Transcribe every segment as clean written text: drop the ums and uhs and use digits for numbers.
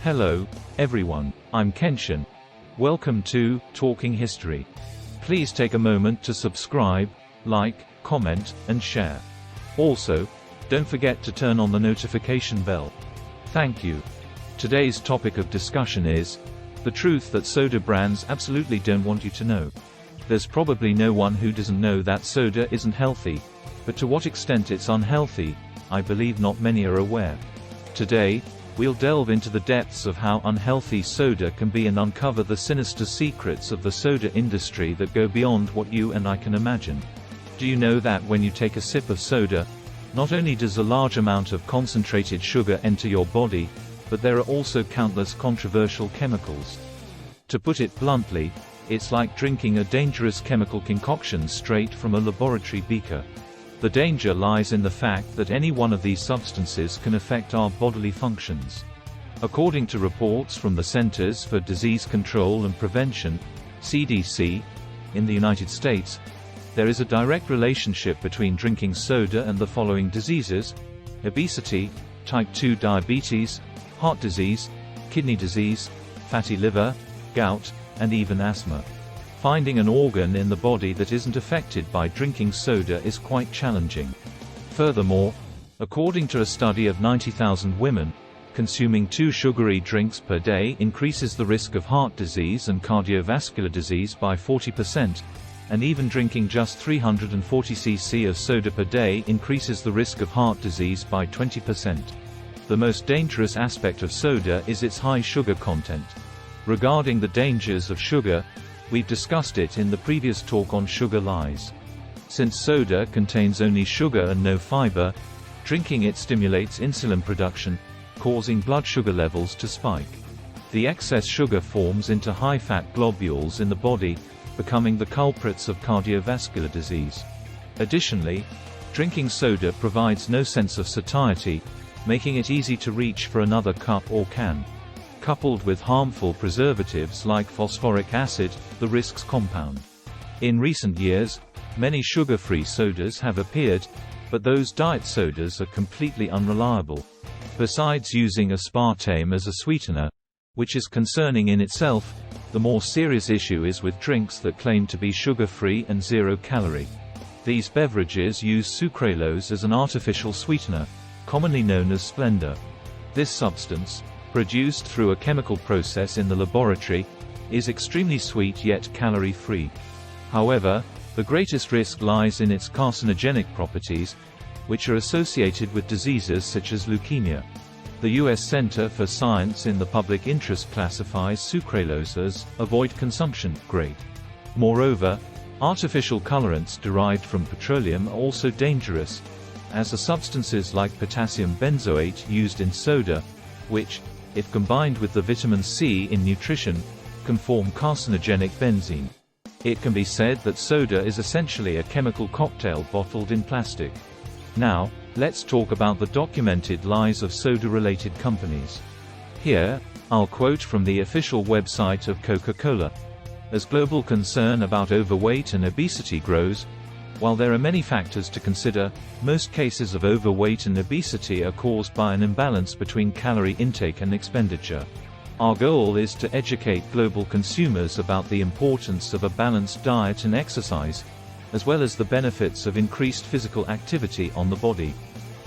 Hello, everyone, I'm Kenshin. Welcome to Talking History. Please take a moment to subscribe, like, comment, and share. Also, don't forget to turn on the notification bell. Thank you. Today's topic of discussion is the truth that soda brands absolutely don't want you to know. There's probably no one who doesn't know that soda isn't healthy, but to what extent it's unhealthy, I believe not many are aware. Today, we'll delve into the depths of how unhealthy soda can be and uncover the sinister secrets of the soda industry that go beyond what you and I can imagine. Do you know that when you take a sip of soda, not only does a large amount of concentrated sugar enter your body, but there are also countless controversial chemicals? To put it bluntly, it's like drinking a dangerous chemical concoction straight from a laboratory beaker. The danger lies in the fact that any one of these substances can affect our bodily functions. According to reports from the Centers for Disease Control and Prevention, CDC, in the United States, there is a direct relationship between drinking soda and the following diseases: obesity, type 2 diabetes, heart disease, kidney disease, fatty liver, gout, and even asthma. Finding an organ in the body that isn't affected by drinking soda is quite challenging. Furthermore, according to a study of 90,000 women, consuming 2 sugary drinks per day increases the risk of heart disease and cardiovascular disease by 40%, and even drinking just 340 cc of soda per day increases the risk of heart disease by 20%. The most dangerous aspect of soda is its high sugar content. Regarding the dangers of sugar, we've discussed it in the previous talk on sugar lies. Since soda contains only sugar and no fiber, drinking it stimulates insulin production, causing blood sugar levels to spike. The excess sugar forms into high-fat globules in the body, becoming the culprits of cardiovascular disease. Additionally, drinking soda provides no sense of satiety, making it easy to reach for another cup or can. Coupled with harmful preservatives like phosphoric acid, the risks compound. In recent years, many sugar-free sodas have appeared, but those diet sodas are completely unreliable. Besides using aspartame as a sweetener, which is concerning in itself, the more serious issue is with drinks that claim to be sugar-free and zero-calorie. These beverages use sucralose as an artificial sweetener, commonly known as Splenda. This substance, produced through a chemical process in the laboratory, is extremely sweet yet calorie-free. However, the greatest risk lies in its carcinogenic properties, which are associated with diseases such as leukemia. The U.S. Center for Science in the Public Interest classifies sucralose as avoid consumption grade. Moreover, artificial colorants derived from petroleum are also dangerous, as are substances like potassium benzoate used in soda, which, if combined with the vitamin C in nutrition, can form carcinogenic benzene. It can be said that soda is essentially a chemical cocktail bottled in plastic. Now, let's talk about the documented lies of soda-related companies. Here, I'll quote from the official website of Coca-Cola. As global concern about overweight and obesity grows, while there are many factors to consider, most cases of overweight and obesity are caused by an imbalance between calorie intake and expenditure. Our goal is to educate global consumers about the importance of a balanced diet and exercise, as well as the benefits of increased physical activity on the body.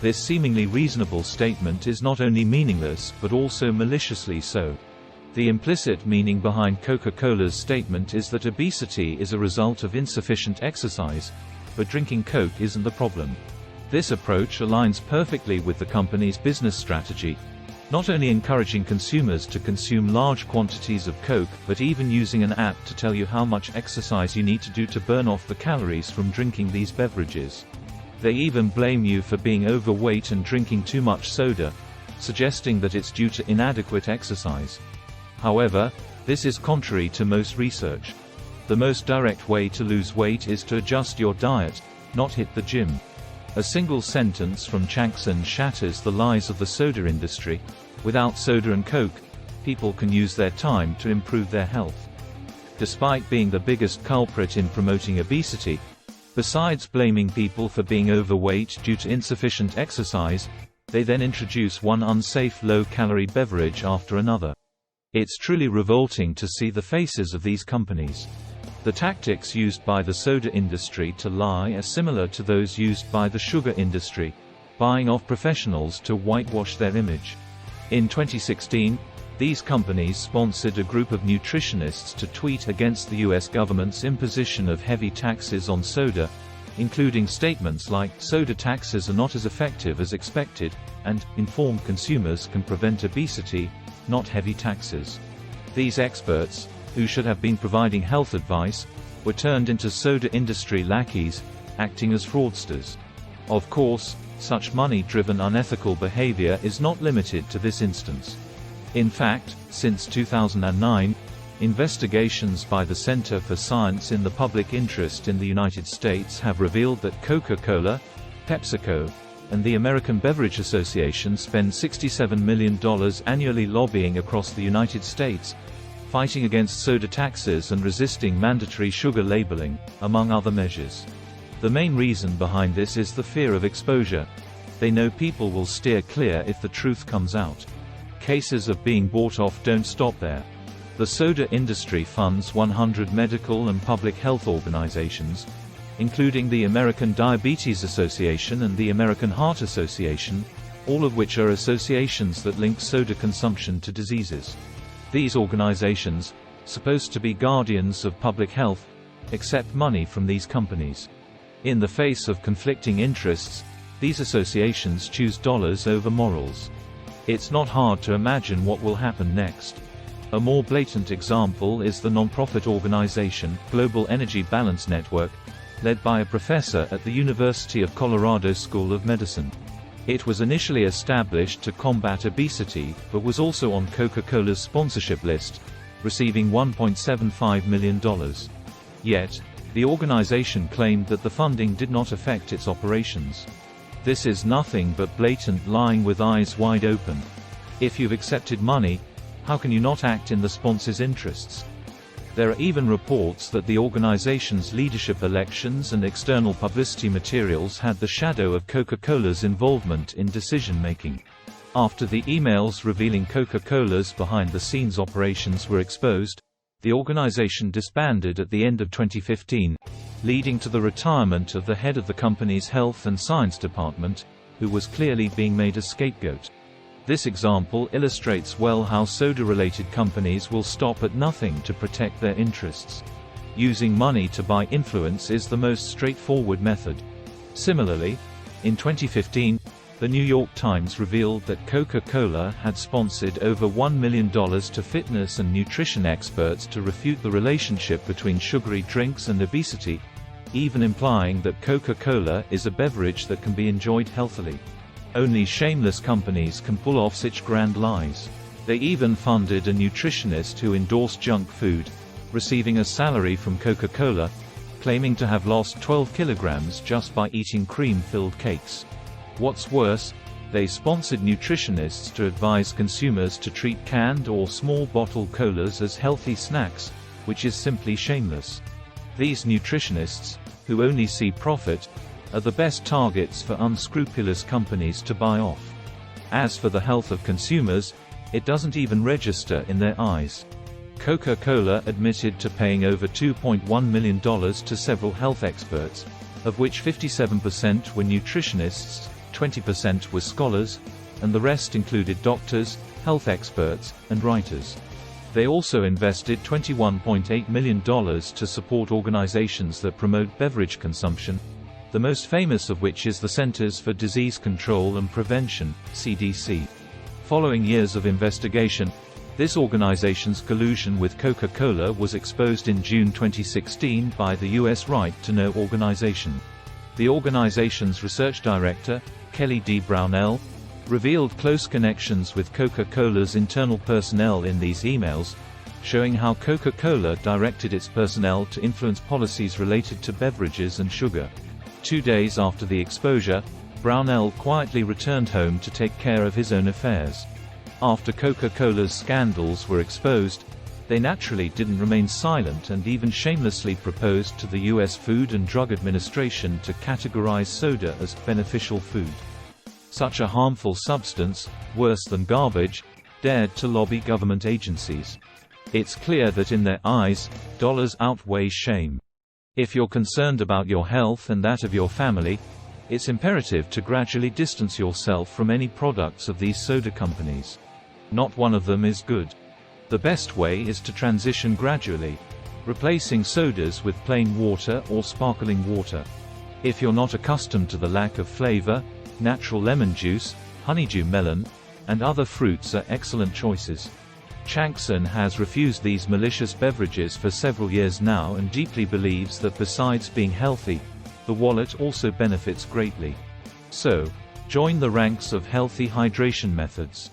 This seemingly reasonable statement is not only meaningless but also maliciously so. The implicit meaning behind Coca-Cola's statement is that obesity is a result of insufficient exercise, but drinking Coke isn't the problem. This approach aligns perfectly with the company's business strategy, not only encouraging consumers to consume large quantities of Coke but even using an app to tell you how much exercise you need to do to burn off the calories from drinking these beverages. They even blame you for being overweight and drinking too much soda, suggesting that it's due to inadequate exercise. However, this is contrary to most research. The most direct way to lose weight is to adjust your diet, not hit the gym. A single sentence from Changson shatters the lies of the soda industry. Without soda and Coke, people can use their time to improve their health. Despite being the biggest culprit in promoting obesity, besides blaming people for being overweight due to insufficient exercise, They then introduce one unsafe low-calorie beverage after another. It's truly revolting to see the faces of these companies. The tactics used by the soda industry to lie are similar to those used by the sugar industry, buying off professionals to whitewash their image. In 2016, these companies sponsored a group of nutritionists to tweet against the US government's imposition of heavy taxes on soda, including statements like, "Soda taxes are not as effective as expected," and "Informed consumers can prevent obesity, not heavy taxes." These experts, who should have been providing health advice, were turned into soda industry lackeys, acting as fraudsters. Of course, such money-driven unethical behavior is not limited to this instance. In fact, since 2009, investigations by the Center for Science in the Public Interest in the United States have revealed that Coca-Cola, PepsiCo, and the American Beverage Association spend $67 million annually lobbying across the United States, fighting against soda taxes and resisting mandatory sugar labeling, among other measures. The main reason behind this is the fear of exposure. They know people will steer clear if the truth comes out. Cases of being bought off don't stop there. The soda industry funds 100 medical and public health organizations, including the American Diabetes Association and the American Heart Association, all of which are associations that link soda consumption to diseases. These organizations, supposed to be guardians of public health, accept money from these companies. In the face of conflicting interests, these associations choose dollars over morals. It's not hard to imagine what will happen next. A more blatant example is the non-profit organization, Global Energy Balance Network, led by a professor at the University of Colorado School of Medicine. It was initially established to combat obesity, but was also on Coca-Cola's sponsorship list, receiving $1.75 million. Yet, the organization claimed that the funding did not affect its operations. This is nothing but blatant lying with eyes wide open. If you've accepted money, how can you not act in the sponsor's interests? There are even reports that the organization's leadership elections and external publicity materials had the shadow of Coca-Cola's involvement in decision-making. After the emails revealing Coca-Cola's behind-the-scenes operations were exposed, the organization disbanded at the end of 2015, leading to the retirement of the head of the company's health and science department, who was clearly being made a scapegoat. This example illustrates well how soda-related companies will stop at nothing to protect their interests. Using money to buy influence is the most straightforward method. Similarly, in 2015, the New York Times revealed that Coca-Cola had sponsored over $1 million to fitness and nutrition experts to refute the relationship between sugary drinks and obesity, even implying that Coca-Cola is a beverage that can be enjoyed healthily. Only shameless companies can pull off such grand lies. They even funded a nutritionist who endorsed junk food, receiving a salary from Coca-Cola, claiming to have lost 12 kilograms just by eating cream-filled cakes. What's worse, they sponsored nutritionists to advise consumers to treat canned or small bottle colas as healthy snacks, which is simply shameless. These nutritionists, who only see profit, are the best targets for unscrupulous companies to buy off. As for the health of consumers, it doesn't even register in their eyes. Coca-Cola admitted to paying over $2.1 million to several health experts, of which 57% were nutritionists, 20% were scholars, and the rest included doctors, health experts, and writers. They also invested $21.8 million to support organizations that promote beverage consumption, the most famous of which is the Centers for Disease Control and Prevention, CDC. Following years of investigation, this organization's collusion with Coca-Cola was exposed in June 2016 by the U.S. Right to Know organization. The organization's research director, Kelly D. Brownell, revealed close connections with Coca-Cola's internal personnel in these emails, showing how Coca-Cola directed its personnel to influence policies related to beverages and sugar. 2 days after the exposure, Brownell quietly returned home to take care of his own affairs. After Coca-Cola's scandals were exposed, they naturally didn't remain silent and even shamelessly proposed to the U.S. Food and Drug Administration to categorize soda as beneficial food. Such a harmful substance, worse than garbage, dared to lobby government agencies. It's clear that in their eyes, dollars outweigh shame. If you're concerned about your health and that of your family, it's imperative to gradually distance yourself from any products of these soda companies. Not one of them is good. The best way is to transition gradually, replacing sodas with plain water or sparkling water. If you're not accustomed to the lack of flavor, natural lemon juice, honeydew melon, and other fruits are excellent choices. Changsun has refused these malicious beverages for several years now and deeply believes that besides being healthy, the wallet also benefits greatly. So, join the ranks of healthy hydration methods.